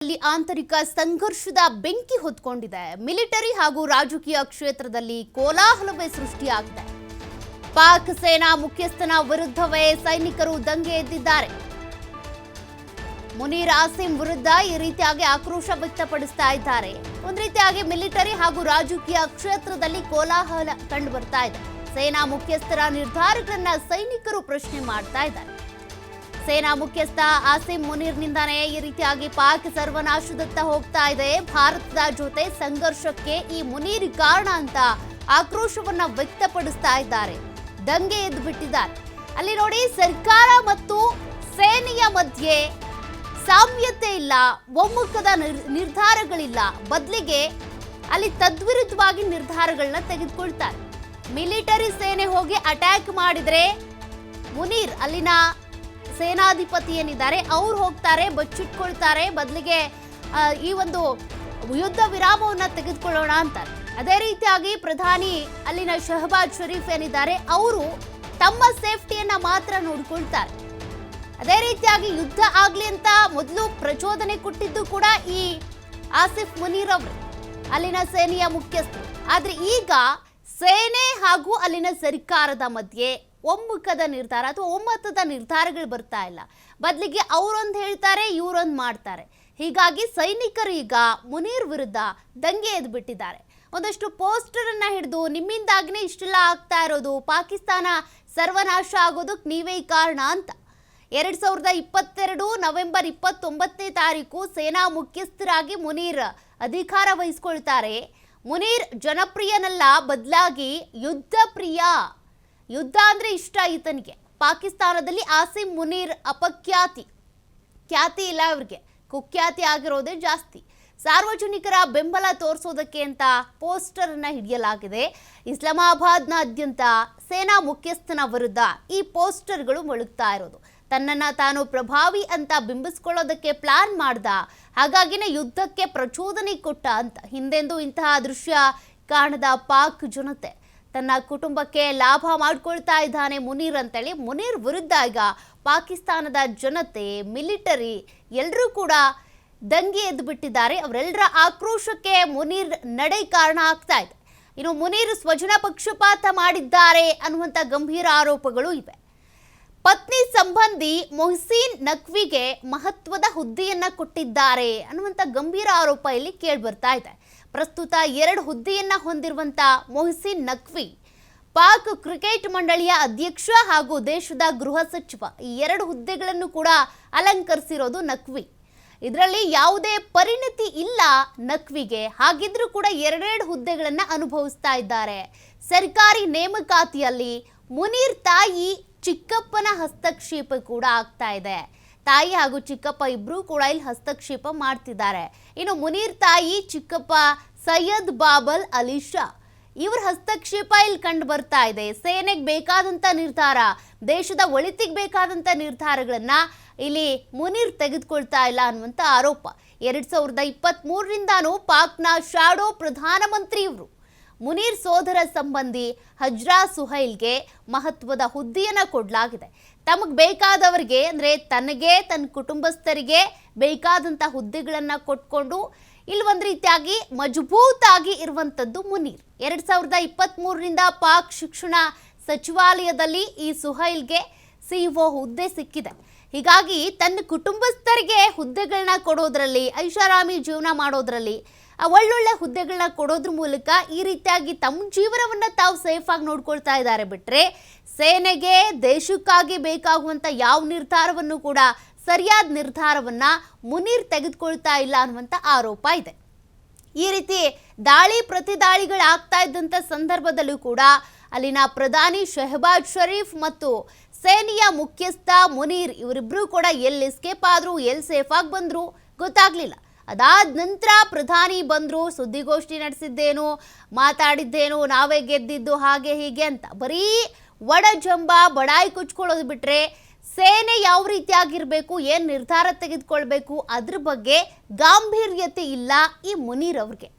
ಆಂತರಿಕ ಸಂಘರ್ಷದ ಬೆಂಕಿ ಹೊತ್ಕೊಂಡಿದೆ. ಮಿಲಿಟರಿ ಹಾಗೂ ರಾಜಕೀಯ ಕ್ಷೇತ್ರದಲ್ಲಿ ಕೋಲಾಹಲವೇ ಸೃಷ್ಟಿಯಾಗಿದೆ. ಪಾಕ್ ಸೇನಾ ಮುಖ್ಯಸ್ಥನ ವಿರುದ್ಧವೇ ಸೈನಿಕರು ದಂಗೆ ಎದ್ದಿದ್ದಾರೆ. ಮುನೀರ್ ಆಸಿಂ ವಿರುದ್ಧ ಈ ರೀತಿಯಾಗಿ ಆಕ್ರೋಶ ವ್ಯಕ್ತಪಡಿಸ್ತಾ ಇದ್ದಾರೆ. ಒಂದು ರೀತಿಯಾಗಿ ಮಿಲಿಟರಿ ಹಾಗೂ ರಾಜಕೀಯ ಕ್ಷೇತ್ರದಲ್ಲಿ ಕೋಲಾಹಲ ಕಂಡು ಬರ್ತಾ ಇದೆ. ಸೇನಾ ಮುಖ್ಯಸ್ಥರ ನಿರ್ಧಾರಗಳನ್ನ ಸೈನಿಕರು ಪ್ರಶ್ನೆ ಮಾಡ್ತಾ ಇದ್ದಾರೆ. ಸೇನಾ ಮುಖ್ಯಸ್ಥ ಆಸಿಂ ಮುನೀರ್ನಿಂದಾನೇ ಈ ರೀತಿಯಾಗಿ ಪಾಕ್ ಸರ್ವನಾಶದತ್ತ ಹೋಗ್ತಾ ಇದೆ. ಭಾರತದ ಜೊತೆ ಸಂಘರ್ಷಕ್ಕೆ ಈ ಮುನೀರ್ ಕಾರಣ ಅಂತ ಆಕ್ರೋಶವನ್ನ ವ್ಯಕ್ತಪಡಿಸ್ತಾ ಇದ್ದಾರೆ. ದಂಗೆ ಎದ್ದು ಬಿಟ್ಟಿದ್ದಾರೆ. ಅಲ್ಲಿ ನೋಡಿ, ಸರ್ಕಾರ ಮತ್ತು ಸೇನೆಯ ಮಧ್ಯೆ ಸಾಮ್ಯತೆ ಇಲ್ಲ, ಒಮ್ಮುಖದ ನಿರ್ಧಾರಗಳಿಲ್ಲ. ಬದಲಿಗೆ ಅಲ್ಲಿ ತದ್ವಿರುದ್ಧವಾಗಿ ನಿರ್ಧಾರಗಳನ್ನ ತೆಗೆದುಕೊಳ್ತಾರೆ. ಮಿಲಿಟರಿ ಸೇನೆ ಹೋಗಿ ಅಟ್ಯಾಕ್ ಮಾಡಿದ್ರೆ ಮುನೀರ್ ಅಲ್ಲಿನ ಸೇನಾಧಿಪತಿ ಏನಿದ್ದಾರೆ ಅವ್ರು ಹೋಗ್ತಾರೆ, ಬಚ್ಚಿಟ್ಕೊಳ್ತಾರೆ. ಬದಲಿಗೆ ಈ ಒಂದು ಯುದ್ಧ ವಿರಾಮವನ್ನ ತೆಗೆದುಕೊಳ್ಳೋಣ ಅಂತಾರೆ. ಅದೇ ರೀತಿಯಾಗಿ ಪ್ರಧಾನಿ ಅಲ್ಲಿನ ಶಹಬಾಜ್ ಶರೀಫ್ ಏನಿದ್ದಾರೆ ಅವರು ತಮ್ಮ ಸೇಫ್ಟಿಯನ್ನ ಮಾತ್ರ ನೋಡ್ಕೊಳ್ತಾರೆ. ಅದೇ ರೀತಿಯಾಗಿ ಯುದ್ಧ ಆಗ್ಲಿ ಅಂತ ಮೊದಲು ಪ್ರಚೋದನೆ ಕೊಟ್ಟಿದ್ದು ಕೂಡ ಈ ಆಸಿಫ್ ಮುನೀರ್ ಅವರು, ಅಲ್ಲಿನ ಸೇನೆಯ ಮುಖ್ಯಸ್ಥರು. ಆದ್ರೆ ಈಗ ಸೇನೆ ಹಾಗೂ ಅಲ್ಲಿನ ಸರ್ಕಾರದ ಮಧ್ಯೆ ಒಮ್ಮುಖದ ನಿರ್ಧಾರ ಅಥವಾ ಒಮ್ಮತದ ನಿರ್ಧಾರಗಳು ಬರ್ತಾ ಇಲ್ಲ. ಬದಲಿಗೆ ಅವರೊಂದು ಹೇಳ್ತಾರೆ, ಇವರೊಂದು ಮಾಡ್ತಾರೆ. ಹೀಗಾಗಿ ಸೈನಿಕರು ಈಗ ಮುನೀರ್ ವಿರುದ್ಧ ದಂಗೆ ಎದ್ದು ಬಿಟ್ಟಿದ್ದಾರೆ. ಒಂದಷ್ಟು ಪೋಸ್ಟರ್ ಅನ್ನ ಹಿಡಿದು, ನಿಮ್ಮಿಂದಾಗಿನೇ ಇಷ್ಟೆಲ್ಲ ಆಗ್ತಾ ಇರೋದು, ಪಾಕಿಸ್ತಾನ ಸರ್ವನಾಶ ಆಗೋದಕ್ಕೆ ನೀವೇ ಕಾರಣ ಅಂತ. 2022 ನವೆಂಬರ್ 29ನೇ ತಾರೀಕು ಸೇನಾ ಮುಖ್ಯಸ್ಥರಾಗಿ ಮುನೀರ್ ಅಧಿಕಾರ ವಹಿಸ್ಕೊಳ್ತಾರೆ. ಮುನೀರ್ ಜನಪ್ರಿಯನಲ್ಲ, ಬದಲಾಗಿ ಯುದ್ಧ ಪ್ರಿಯ. ಯುದ್ಧ ಅಂದ್ರೆ ಇಷ್ಟ ಈತನಿಗೆ. ಪಾಕಿಸ್ತಾನದಲ್ಲಿ ಆಸಿಂ ಮುನೀರ್ ಅಪಖ್ಯಾತಿ, ಖ್ಯಾತಿ ಇಲ್ಲ ಇವ್ರಿಗೆ, ಕುಖ್ಯಾತಿ ಆಗಿರೋದೇ ಜಾಸ್ತಿ. ಸಾರ್ವಜನಿಕರ ಬೆಂಬಲ ತೋರಿಸೋದಕ್ಕೆ ಅಂತ ಪೋಸ್ಟರ್ ಅನ್ನ ಹಿಡಿಯಲಾಗಿದೆ. ಇಸ್ಲಾಮಾಬಾದ್ನಾದ್ಯಂತ ಸೇನಾ ಮುಖ್ಯಸ್ಥನ ವಿರುದ್ಧ ಈ ಪೋಸ್ಟರ್ಗಳು ಮೊಳಗ್ತಾ ಇರೋದು. ತನ್ನನ್ನ ತಾನು ಪ್ರಭಾವಿ ಅಂತ ಬಿಂಬಿಸ್ಕೊಳ್ಳೋದಕ್ಕೆ ಪ್ಲಾನ್ ಮಾಡ್ದ, ಹಾಗಾಗಿನೇ ಯುದ್ಧಕ್ಕೆ ಪ್ರಚೋದನೆ ಕೊಟ್ಟ ಅಂತ. ಹಿಂದೆಂದೂ ಇಂತಹ ದೃಶ್ಯ ಕಾಣದ ಪಾಕ್ ಜನತೆ ತನ್ನ ಕುಟುಂಬಕ್ಕೆ ಲಾಭ ಮಾಡ್ಕೊಳ್ತಾ ಇದ್ದಾನೆ ಮುನೀರ್ ಅಂತೇಳಿ ಮುನೀರ್ ವಿರುದ್ಧ ಈಗ ಪಾಕಿಸ್ತಾನದ ಜನತೆ, ಮಿಲಿಟರಿ ಎಲ್ಲರೂ ಕೂಡ ದಂಗೆ ಎದ್ದು ಬಿಟ್ಟಿದ್ದಾರೆ. ಅವರೆಲ್ಲರ ಆಕ್ರೋಶಕ್ಕೆ ಮುನೀರ್ ನಡೆ ಕಾರಣ ಆಗ್ತಾ ಇದೆ. ಇನ್ನು ಮುನೀರ್ ಸ್ವಜನ ಪಕ್ಷಪಾತ ಮಾಡಿದ್ದಾರೆ ಅನ್ನುವಂಥ ಗಂಭೀರ ಆರೋಪಗಳು ಇವೆ. ಪತ್ನಿ ಸಂಬಂಧಿ ಮೊಹ್ಸಿನ್ ನಖ್ವಿಗೆ ಮಹತ್ವದ ಹುದ್ದೆಯನ್ನ ಕೊಟ್ಟಿದ್ದಾರೆ ಅನ್ನುವಂಥ ಗಂಭೀರ ಆರೋಪ ಇಲ್ಲಿ ಕೇಳಿ ಬರ್ತಾ ಇದೆ. ಪ್ರಸ್ತುತ 2 ಹುದ್ದೆಯನ್ನ ಹೊಂದಿರುವಂತ ಮೊಹ್ಸಿನ್ ನಖ್ವಿ ಪಾಕ್ ಕ್ರಿಕೆಟ್ ಮಂಡಳಿಯ ಅಧ್ಯಕ್ಷ ಹಾಗೂ ದೇಶದ ಗೃಹ ಸಚಿವ. ಈ 2 ಹುದ್ದೆಗಳನ್ನು ಕೂಡ ಅಲಂಕರಿಸಿರೋದು ನಖ್ವಿ. ಇದರಲ್ಲಿ ಯಾವುದೇ ಪರಿಣತಿ ಇಲ್ಲ ನಖ್ವಿಗೆ. ಹಾಗಿದ್ರೂ ಕೂಡ 2 ಹುದ್ದೆಗಳನ್ನ ಅನುಭವಿಸ್ತಾ ಇದ್ದಾರೆ. ಸರ್ಕಾರಿ ನೇಮಕಾತಿಯಲ್ಲಿ ಮುನೀರ್ ತಾಯಿ ಚಿಕ್ಕಪ್ಪನ ಹಸ್ತಕ್ಷೇಪ ಕೂಡ ಆಗ್ತಾ ಇದೆ. ತಾಯಿ ಹಾಗೂ ಚಿಕ್ಕಪ್ಪ ಇಬ್ರು ಕೂಡ ಇಲ್ಲಿ ಹಸ್ತಕ್ಷೇಪ ಮಾಡ್ತಿದ್ದಾರೆ. ಇನ್ನು ಮುನೀರ್ ತಾಯಿ ಚಿಕ್ಕಪ್ಪ ಸೈಯದ್ ಬಾಬಲ್ ಅಲಿ ಶಾ ಇವ್ರ ಹಸ್ತಕ್ಷೇಪ ಇಲ್ಲಿ ಕಂಡು ಬರ್ತಾ ಇದೆ. ಸೇನೆಗೆ ಬೇಕಾದಂತ ನಿರ್ಧಾರ, ದೇಶದ ಒಳಿತಿಗೆ ಬೇಕಾದಂತ ನಿರ್ಧಾರಗಳನ್ನ ಇಲ್ಲಿ ಮುನೀರ್ ತೆಗೆದುಕೊಳ್ತಾ ಇಲ್ಲ ಅನ್ನುವಂತ ಆರೋಪ. 2023ರಿಂದಾನು ಪಾಕ್ನ ಶಾಡೋ ಪ್ರಧಾನಮಂತ್ರಿ ಇವರು. ಮುನೀರ್ ಸೋದರ ಸಂಬಂಧಿ ಹಜ್ರಾ ಸುಹೈಲ್ಗೆ ಮಹತ್ವದ ಹುದ್ದೆಯನ್ನ ಕೊಡಲಾಗಿದೆ. ತಮಗೆ ಬೇಕಾದವರಿಗೆ ಅಂದ್ರೆ ತನಗೆ, ತನ್ನ ಕುಟುಂಬಸ್ಥರಿಗೆ ಬೇಕಾದಂತ ಹುದ್ದೆಗಳನ್ನ ಕೊಟ್ಕೊಂಡು ಇಲ್ಲಿ ಒಂದು ರೀತಿಯಾಗಿ ಮಜಬೂತಾಗಿ ಇರುವಂತದ್ದು ಮುನೀರ್. 2023ರಿಂದ ಪಾಕ್ ಶಿಕ್ಷಣ ಸಚಿವಾಲಯದಲ್ಲಿ ಈ ಸುಹೈಲ್ಗೆ ಸಿಇಒ ಹುದ್ದೆ ಸಿಕ್ಕಿದೆ. ಹೀಗಾಗಿ ತನ್ನ ಕುಟುಂಬಸ್ಥರಿಗೆ ಹುದ್ದೆಗಳನ್ನ ಕೊಡೋದ್ರಲ್ಲಿ, ಐಷಾರಾಮಿ ಜೀವನ ಮಾಡೋದ್ರಲ್ಲಿ, ಒಳ್ಳೊಳ್ಳೆ ಹುದ್ದೆಗಳನ್ನ ಕೊಡೋದ್ರ ಮೂಲಕ ಈ ರೀತಿಯಾಗಿ ತಮ್ಮ ಜೀವನವನ್ನ ತಾವು ಸೇಫ್ ಆಗಿ ನೋಡ್ಕೊಳ್ತಾ ಇದ್ದಾರೆ. ಬಿಟ್ರೆ ಸೇನೆಗೆ, ದೇಶಕ್ಕಾಗಿ ಬೇಕಾಗುವಂತ ಯಾವ ನಿರ್ಧಾರವನ್ನು ಕೂಡ ಸರಿಯಾದ ನಿರ್ಧಾರವನ್ನ ಮುನೀರ್ ತೆಗೆದುಕೊಳ್ತಾ ಇಲ್ಲ ಅನ್ನುವಂಥ ಆರೋಪ ಇದೆ. ಈ ರೀತಿ ದಾಳಿ ಪ್ರತಿದಾಳಿಗಳಾಗ್ತಾ ಇದ್ದಂಥ ಸಂದರ್ಭದಲ್ಲೂ ಕೂಡ ಅಲ್ಲಿನ ಪ್ರಧಾನಿ ಶಹಬಾಜ್ ಶರೀಫ್ ಮತ್ತು ಸೇನೆಯ ಮುಖ್ಯಸ್ಥ ಮುನೀರ್ ಇವರಿಬ್ರು ಕೂಡ ಎಲ್ಲಿ ಎಸ್ಕೇಪ್ ಆದ್ರು, ಎಲ್ಲಿ ಸೇಫ್ ಆಗಿ ಬಂದ್ರು ಗೊತ್ತಾಗ್ಲಿಲ್ಲ. ಅದಾದ ನಂತರ ಪ್ರಧಾನಿ ಬಂದ್ರು, ಸುದ್ದಿಗೋಷ್ಠಿ ನಡೆಸಿದ್ದೇನು, ಮಾತಾಡಿದ್ದೇನು, ನಾವೇ ಗೆದ್ದಿದ್ದು ಹಾಗೆ ಹೀಗೆ ಅಂತ ಬರೀ ಒಡಜಂಬ ಬಡಾಯಿ ಕುಚ್ಕೊಳ್ಳೋದು ಬಿಟ್ರೆ ಸೇನೆ ಯಾವ ರೀತಿಯಾಗಿರ್ಬೇಕು, ಏನ್ ನಿರ್ಧಾರ ತೆಗೆದುಕೊಳ್ಬೇಕು ಅದ್ರ ಬಗ್ಗೆ ಗಾಂಭೀರ್ಯತೆ ಇಲ್ಲ ಈ ಮುನೀರ್ ಅವ್ರಿಗೆ.